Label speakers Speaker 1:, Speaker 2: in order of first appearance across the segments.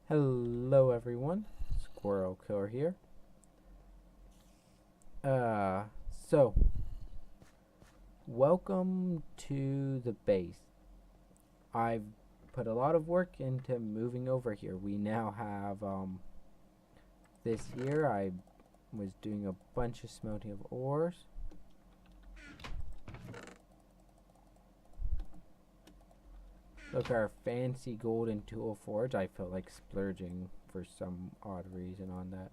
Speaker 1: Hello everyone, Squirrel Killer here. Uh, so welcome to the base. I've put a lot of work into moving over here. We now have this year I was doing a bunch of smelting of ores. Look, our fancy golden tool forge. I felt like splurging for some odd reason on that.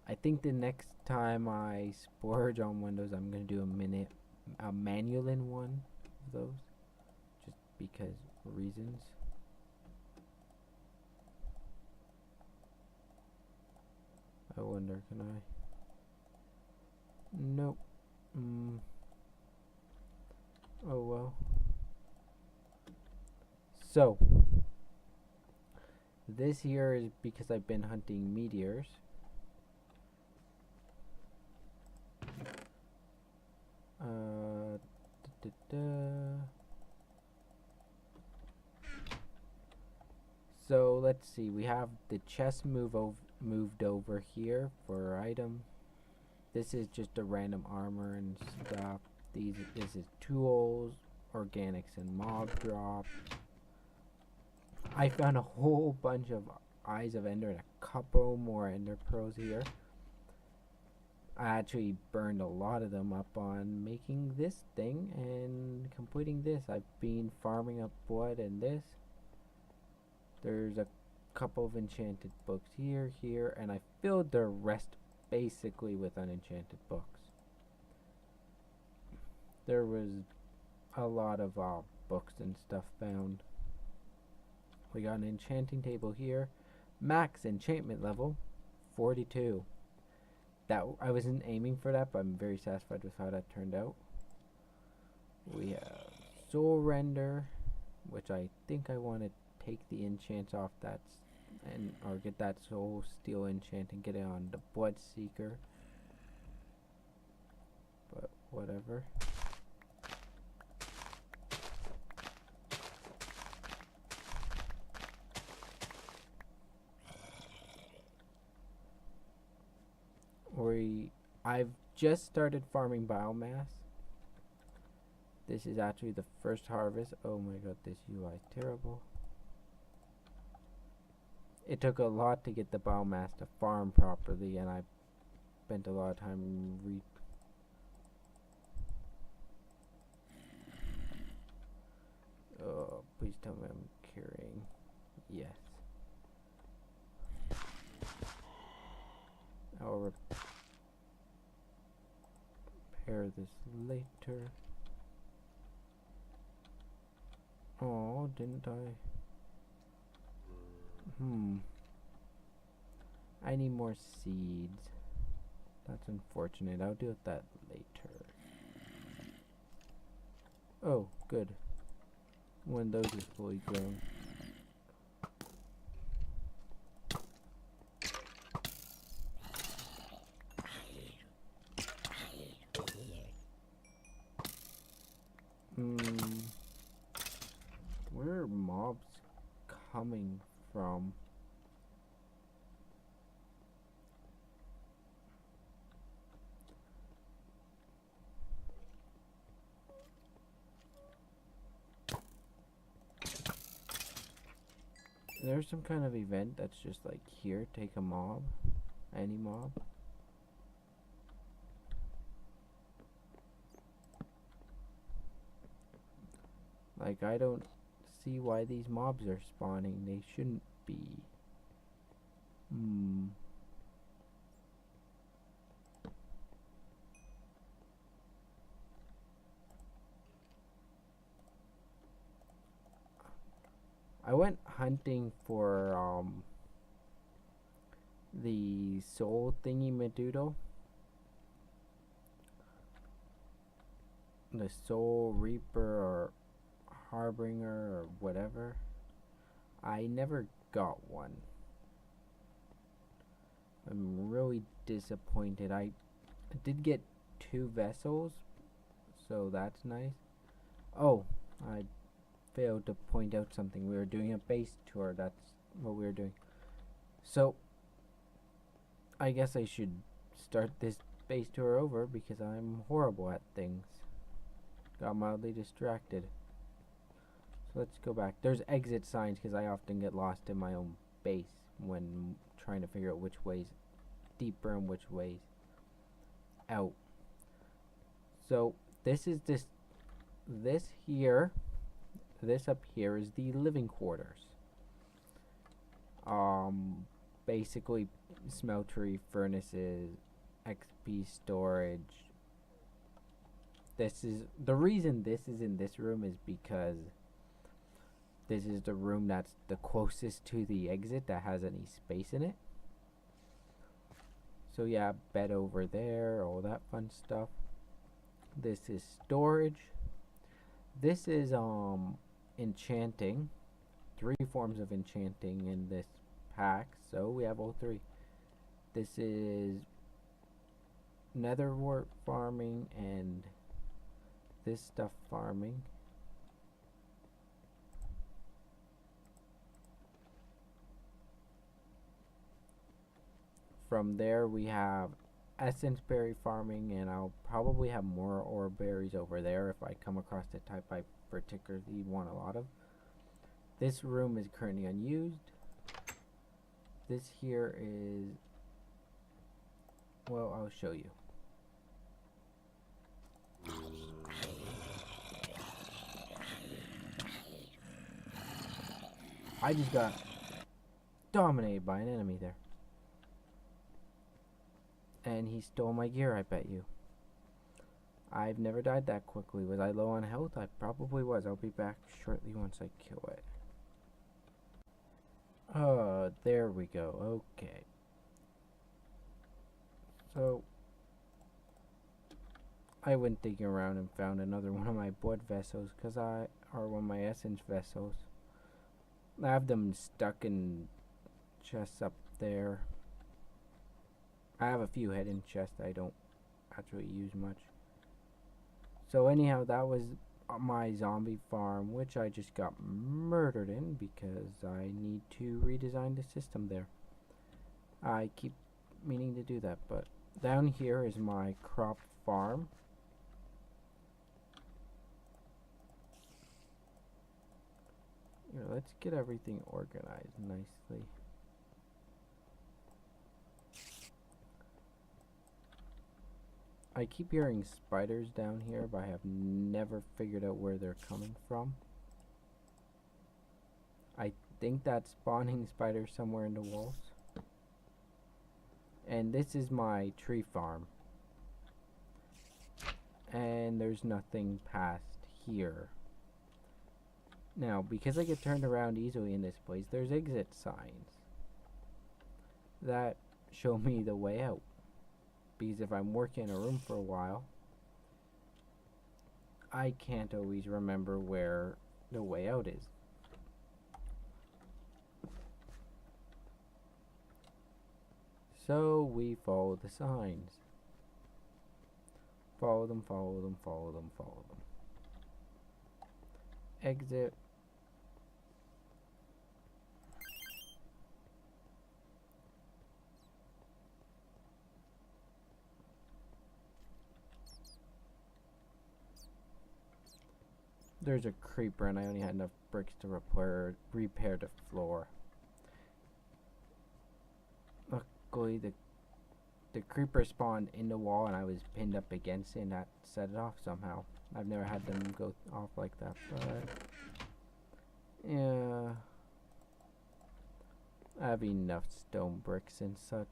Speaker 1: I think the next time I splurge on Windows, I'm gonna do a manual one of those, just because reasons. I wonder, can I? Nope. Oh well. So this here is because I've been hunting meteors. Uh, da, da, da. So let's see. We have the chest moved over here for item. This is just a random armor and stuff. This is tools, organics, and mob drop. I found a whole bunch of eyes of ender and a couple more ender pearls here. I actually burned a lot of them up on making this thing and completing this. I've been farming up wood and this. There's a couple of enchanted books here, and I filled the rest basically with unenchanted books. There was a lot of books and stuff found. We got an enchanting table here. Max enchantment level 42. That I wasn't aiming for that, but I'm very satisfied with how that turned out. We have soul render, which I think I want to take the enchants off that or get that soul steel enchant and get it on the blood seeker. But whatever. I've just started farming biomass. This is actually the first harvest. Oh my god, this UI is terrible. It took a lot to get the biomass to farm properly, and I spent a lot of time Oh, please tell me I'm carrying. Yes. I'll repair this later. Oh, didn't I? I need more seeds. That's unfortunate. I'll deal with that later. Oh, good. One of those is fully grown. Where are mobs coming from? There's some kind of event that's just like, here, take a mob. Any mob. Like, I don't see why these mobs are spawning. They shouldn't be. I went hunting for the soul thingy Medudo. The soul reaper or harbinger or whatever. I never got one. I'm really disappointed. I did get 2 vessels, so that's nice. Oh, I failed to point out something. We were doing a base tour. That's what we were doing. So I guess I should start this base tour over because I'm horrible at things. Got mildly distracted. So let's go back. There's exit signs because I often get lost in my own base when trying to figure out which way's deeper and which way's out. So this is this up here is the living quarters. Basically smeltery, furnaces, XP storage. This is the reason this is in this room is because this is the room that's the closest to the exit that has any space in it. So yeah, bed over there, all that fun stuff. This is storage. This is enchanting. 3 forms of enchanting in this pack, so we have all 3. This is netherwort farming and this stuff farming. From there we have essence berry farming, and I'll probably have more ore berries over there if I come across the type I particularly want a lot of. This room is currently unused. This here is, well, I'll show you. I just got dominated by an enemy there. And he stole my gear, I bet you. I've never died that quickly. Was I low on health? I probably was. I'll be back shortly once I kill it. There we go. Okay. So I went digging around and found another one of my blood vessels, or one of my essence vessels. I have them stuck in chests up there. I have a few hidden chests I don't actually use much. So anyhow, that was my zombie farm, which I just got murdered in because I need to redesign the system there. I keep meaning to do that, but down here is my crop farm. Here, let's get everything organized nicely. I keep hearing spiders down here, but I have never figured out where they're coming from. I think that's spawning spiders somewhere in the walls. And this is my tree farm. And there's nothing past here. Now, because I get turned around easily in this place, there's exit signs that show me the way out. Because if I'm working in a room for a while, I can't always remember where the way out is. So we follow the signs. Follow them, follow them, follow them, follow them. Exit. There's a creeper and I only had enough bricks to repair the floor. Luckily the creeper spawned in the wall and I was pinned up against it and that set it off somehow. I've never had them go off like that, but yeah. I have enough stone bricks and such.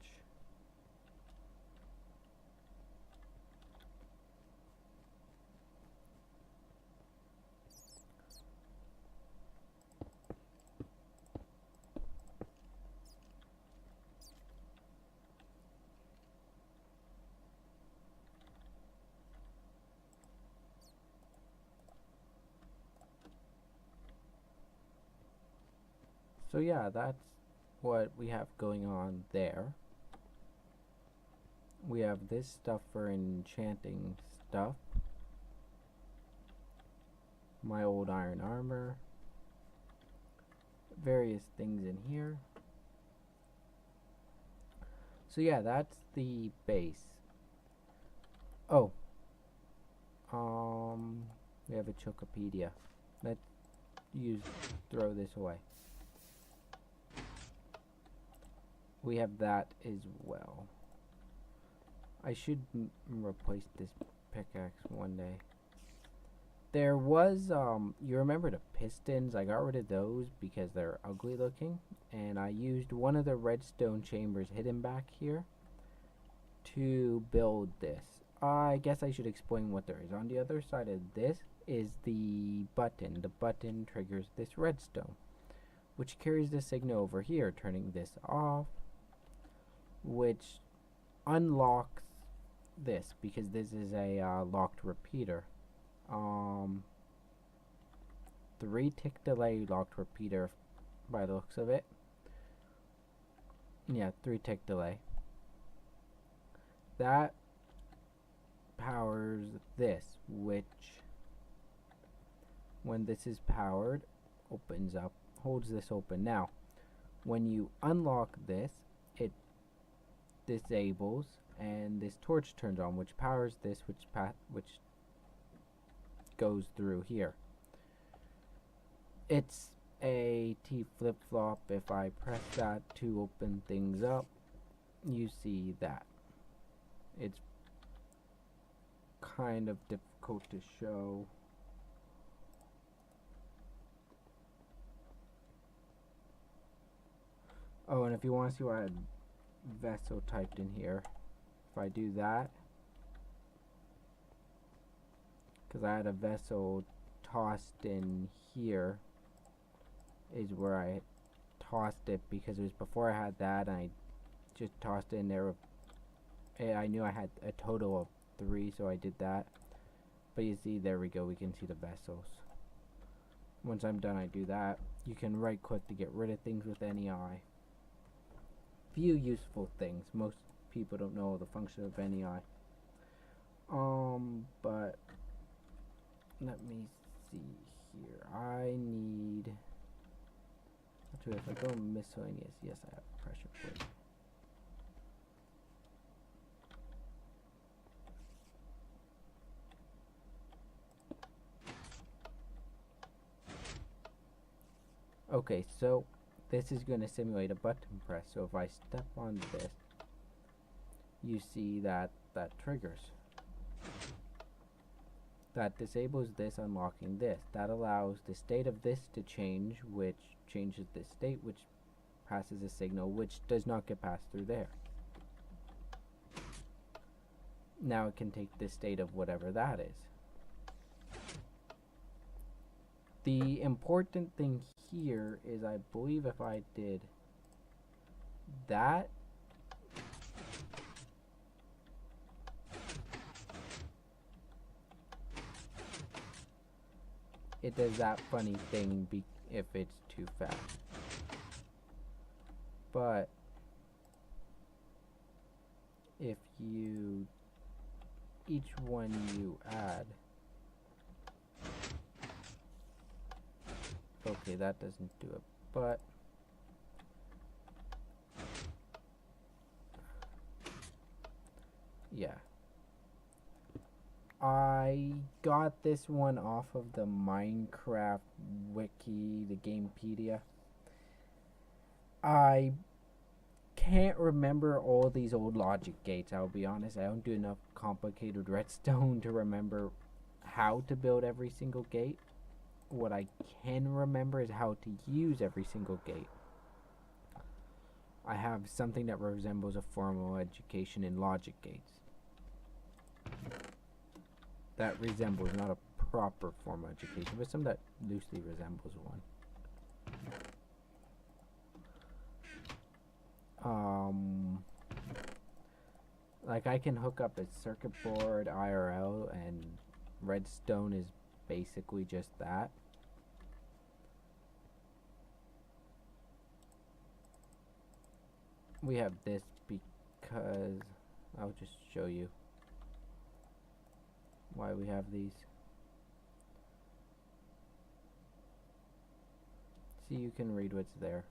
Speaker 1: So yeah, that's what we have going on there. We have this stuff for enchanting stuff. My old iron armor. various things in here. So yeah, that's the base. Oh, we have a Chocopedia. Let's throw this away. We have that as well. I should replace this pickaxe one day. There was, you remember the pistons? I got rid of those because they're ugly looking. And I used one of the redstone chambers hidden back here to build this. I guess I should explain what there is. On the other side of this is the button. The button triggers this redstone, which carries the signal over here, turning this off, which unlocks this because this is a locked repeater. 3-tick delay locked repeater by the looks of it. Yeah, 3-tick delay. That powers this, which when this is powered opens up, holds this open. Now when you unlock this, it disables and this torch turns on, which powers this, which goes through here. It's a T flip-flop. If I press that to open things up, you see that. It's kind of difficult to show. Oh, and if you want to see what I had vessel typed in here, if I do that, because I had a vessel tossed in here, is where I tossed it, because it was before I had that, and I just tossed it in there. I knew I had a total of 3, so I did that. But you see, there we go, we can see the vessels. Once I'm done, I do that. You can right click to get rid of things with any eye. Few useful things. Most people don't know the function of any eye. But let me see here. I need, actually, if I go miscellaneous, yes, I have a pressure plate. Okay, so this is going to simulate a button press. So if I step on this, you see that that triggers. That disables this, unlocking this. That allows the state of this to change, which changes the state, which passes a signal, which does not get passed through there. Now it can take the state of whatever that is. The important thing here is, I believe if I did that, it does that funny thing if it's too fast. But if you, each one you add, okay, that doesn't do it, but yeah. I got this one off of the Minecraft wiki, the Gamepedia. I can't remember all these old logic gates, I'll be honest. I don't do enough complicated redstone to remember how to build every single gate. What I can remember is how to use every single gate. I have something that resembles a formal education in logic gates. That resembles, not a proper formal education, but some that loosely resembles one. Like I can hook up a circuit board IRL, and redstone is basically just that. We have this because I'll just show you why we have these. so you can read what's there.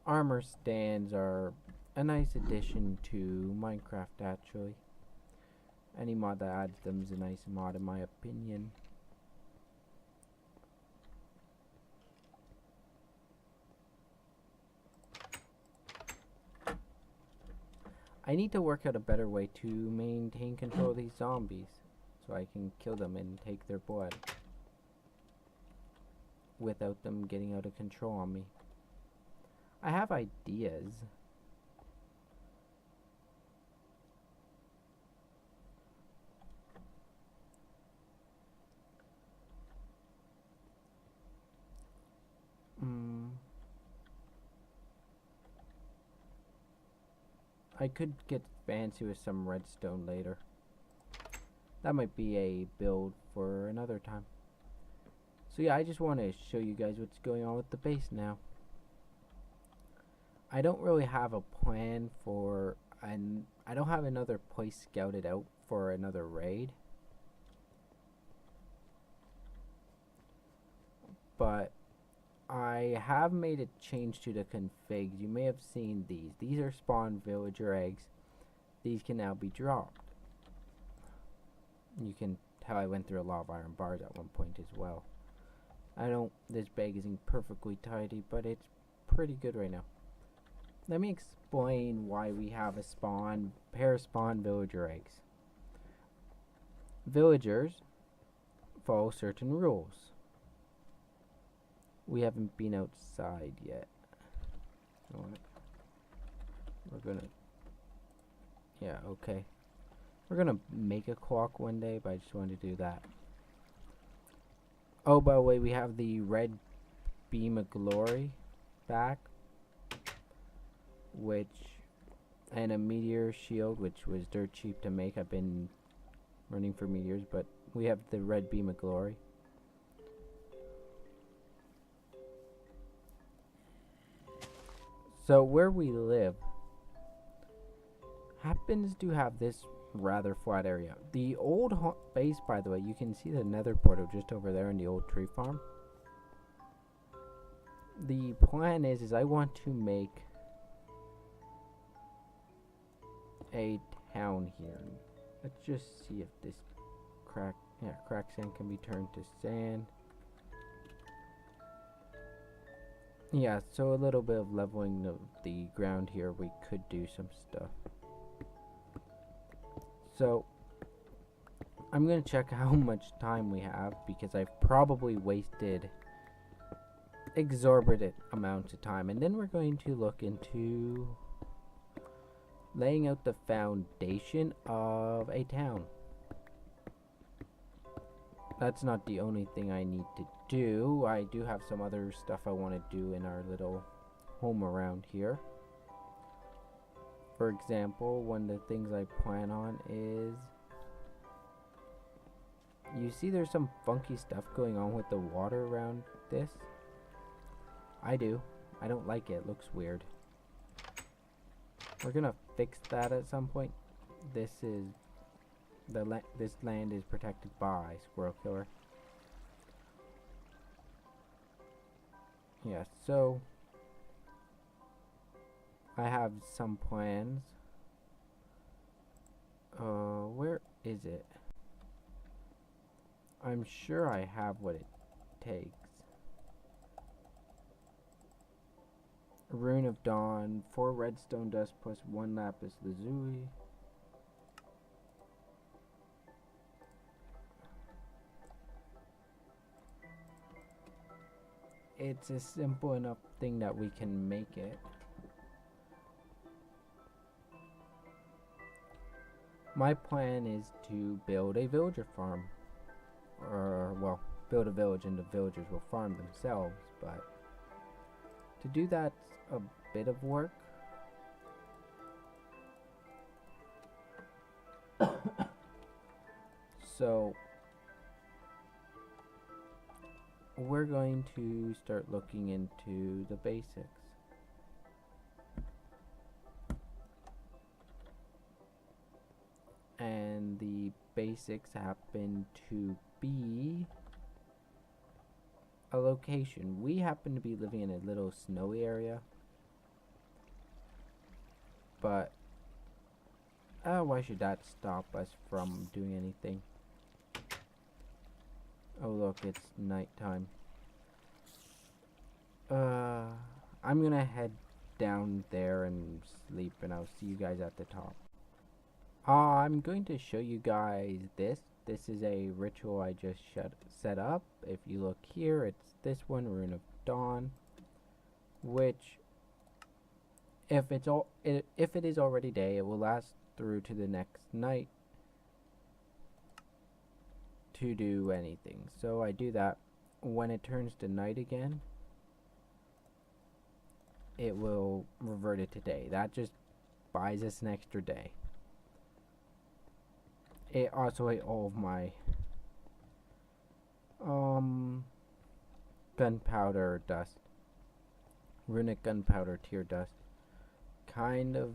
Speaker 1: Armor stands are a nice addition to Minecraft, actually. Any mod that adds them is a nice mod in my opinion. I need to work out a better way to maintain control of these zombies so I can kill them and take their blood without them getting out of control on me. I have ideas. I could get fancy with some redstone later. That might be a build for another time. So yeah, I just want to show you guys what's going on with the base now. I don't really have a plan for, and I don't have another place scouted out for another raid. But I have made a change to the configs. You may have seen these. These are spawn villager eggs. These can now be dropped. You can tell I went through a lot of iron bars at one point as well. This bag isn't perfectly tidy, but it's pretty good right now. Let me explain why we have a pair of spawn villager eggs. Villagers follow certain rules. We haven't been outside yet. We're gonna... Yeah, okay. We're gonna make a clock one day, but I just wanted to do that. Oh, by the way, we have the red beam of glory back. And a meteor shield, which was dirt cheap to make. I've been running for meteors, but we have the red beam of glory. So where we live happens to have this rather flat area. The old base, by the way, you can see the nether portal just over there in the old tree farm. The plan is I want to make a town here. Let's just see if this cracked sand can be turned to sand. Yeah, so a little bit of leveling the ground here, we could do some stuff. So, I'm going to check how much time we have, because I've probably wasted exorbitant amounts of time. And then we're going to look into laying out the foundation of a town. That's not the only thing I need to do. I do have some other stuff I want to do in our little home around here. For example, one of the things I plan on is... You see there's some funky stuff going on with the water around this? I do. I don't like it. It looks weird. We're gonna fix that at some point. This land is protected by Squirrel Killer. Yeah, so I have some plans. Where is it? I'm sure I have what it takes. Rune of Dawn, 4 redstone dust plus 1 lapis lazuli. It's a simple enough thing that we can make it. My plan is to build a villager farm. Or, well, build a village and the villagers will farm themselves, but to do that's a bit of work. So we're going to start looking into the basics. And the 26 happened to be a location. We happen to be living in a little snowy area. But why should that stop us from doing anything? Oh look, it's nighttime. I'm gonna head down there and sleep, and I'll see you guys at the top. I'm going to show you guys this. This is a ritual I just set up. If you look here, it's this one, Rune of Dawn, which if it is already day, it will last through to the next night to do anything. So I do that. When it turns to night again, it will revert it to day. That just buys us an extra day. It also ate all of my gunpowder dust, runic gunpowder tier dust. Kind of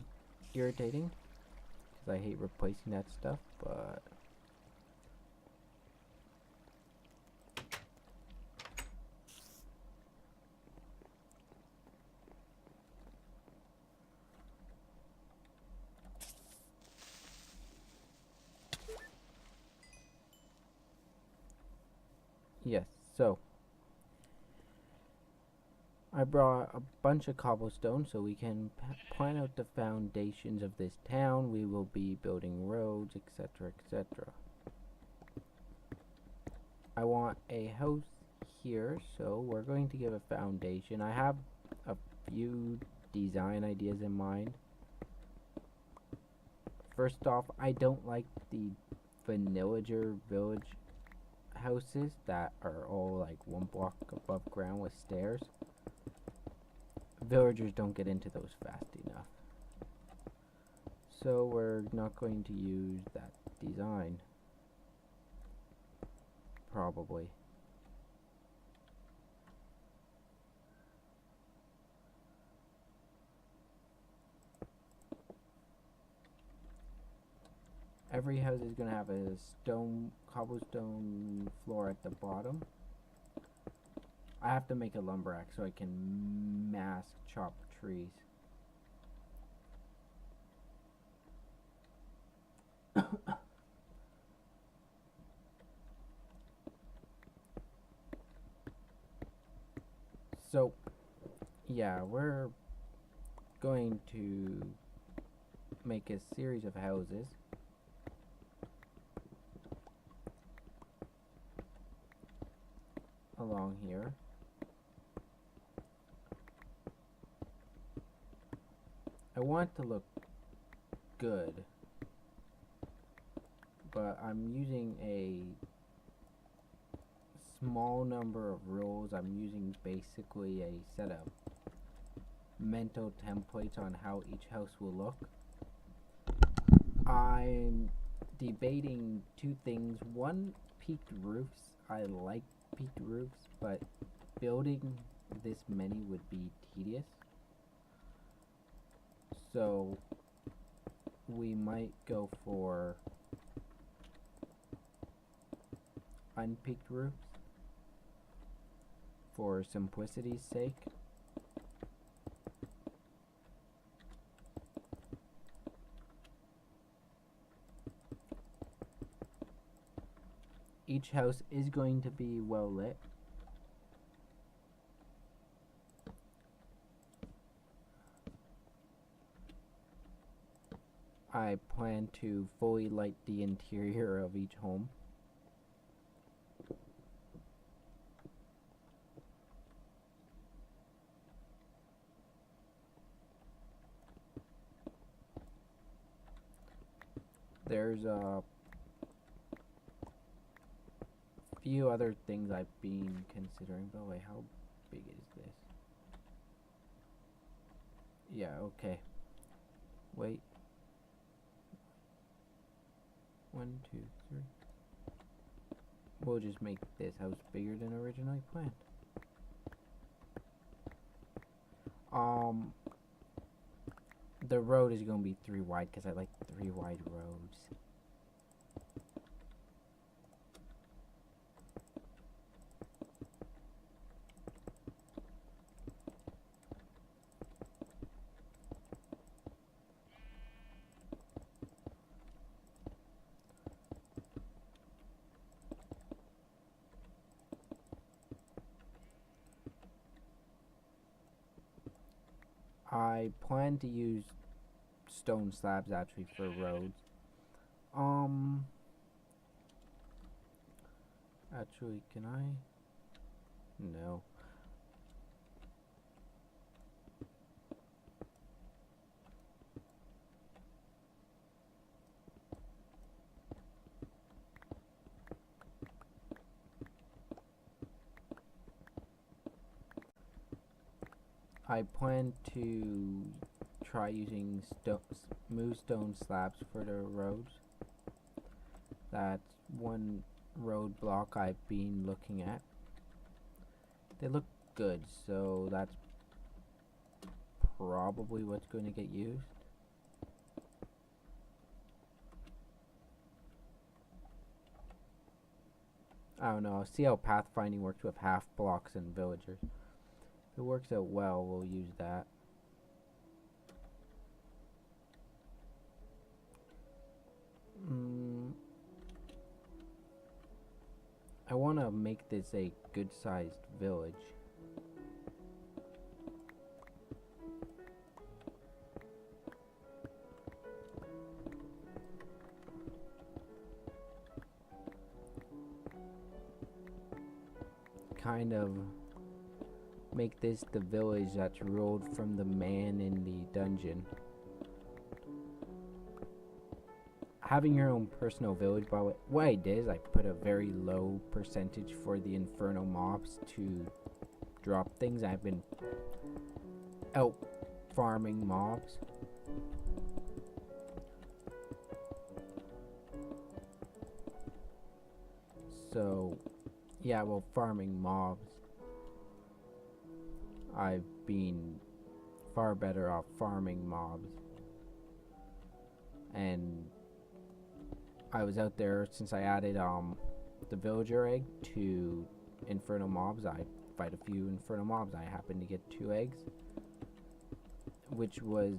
Speaker 1: irritating because I hate replacing that stuff, but yes, so I brought a bunch of cobblestone so we can plan out the foundations of this town. We will be building roads, etc., etc. I want a house here, so we're going to give a foundation. I have a few design ideas in mind. First off, I don't like the villager village houses that are all like one block above ground with stairs. Villagers don't get into those fast enough. So we're not going to use that design. Probably. Every house is going to have a cobblestone floor at the bottom. I have to make a lumber axe so I can mass chop trees. So, yeah, we're going to make a series of houses. Along here. I want to look good, but I'm using a small number of rules. I'm using basically a set of mental templates on how each house will look. I'm debating two things. One, peaked roofs. I like peaked roofs, but building this many would be tedious. So we might go for unpeaked roofs for simplicity's sake. Each house is going to be well lit. I plan to fully light the interior of each home. There's a few other things I've been considering, but wait, how big is this? Yeah, okay. Wait. 1, 2, 3. We'll just make this house bigger than originally planned. The road is gonna be 3 wide because I like 3 wide roads. I plan to use stone slabs actually for roads. Actually, can I? No. I plan to try using smooth stone slabs for the roads. That's one road block I've been looking at. They look good, so that's probably what's going to get used. I don't know, see how pathfinding works with half blocks and villagers. If it works out well, we'll use that. I want to make this a good-sized village. Kind of make this the village that's ruled from the man in the dungeon. Having your own personal village, by what I did is I put a very low percentage for the infernal mobs to drop things. I've been out farming mobs. So yeah, well, farming mobs. I've been far better off farming mobs. And I was out there since I added the villager egg to infernal mobs. I fight a few infernal mobs. I happened to get 2 eggs, which was,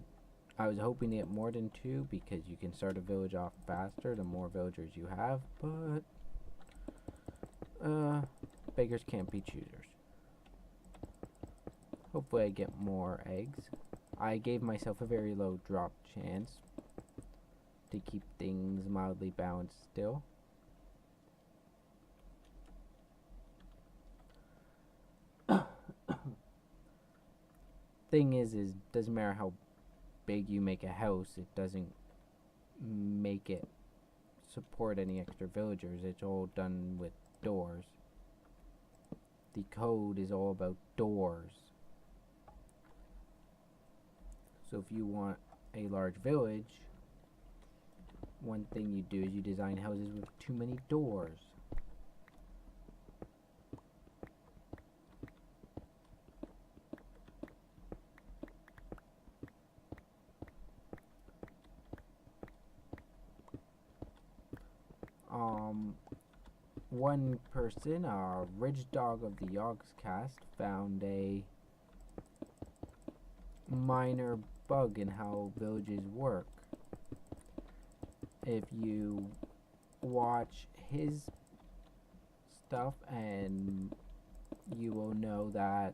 Speaker 1: I was hoping to get more than 2 because you can start a village off faster the more villagers you have, but beggars can't be choosers. Hopefully I get more eggs. I gave myself a very low drop chance to keep things mildly balanced still. Thing is doesn't matter how big you make a house, it doesn't make it support any extra villagers. It's all done with doors. The code is all about doors. So if you want a large village, one thing you do is you design houses with too many doors. One person, Ridge Dog of the Yogscast, found a minor bug in how villages work. If you watch his stuff, and you will know that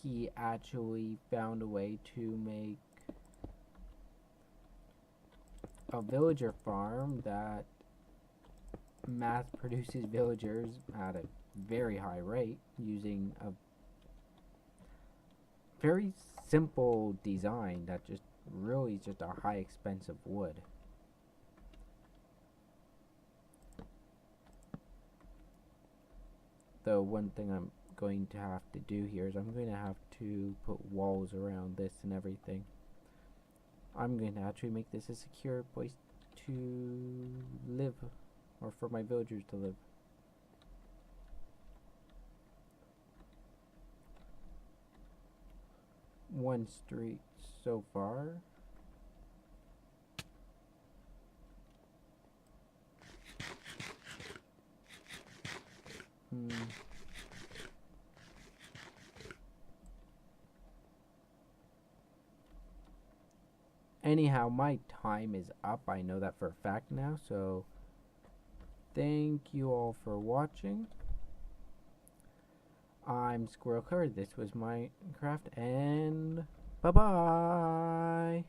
Speaker 1: he actually found a way to make a villager farm that mass produces villagers at a very high rate using a very simple design that just really is just a high expensive wood. Though one thing I'm going to have to do here is I'm going to have to put walls around this and everything. I'm going to actually make this a secure place to live, or for my villagers to live. One street so far. Anyhow, my time is up. I know that for a fact now, so thank you all for watching. I'm Squirrel Curry. This was Minecraft, and bye bye.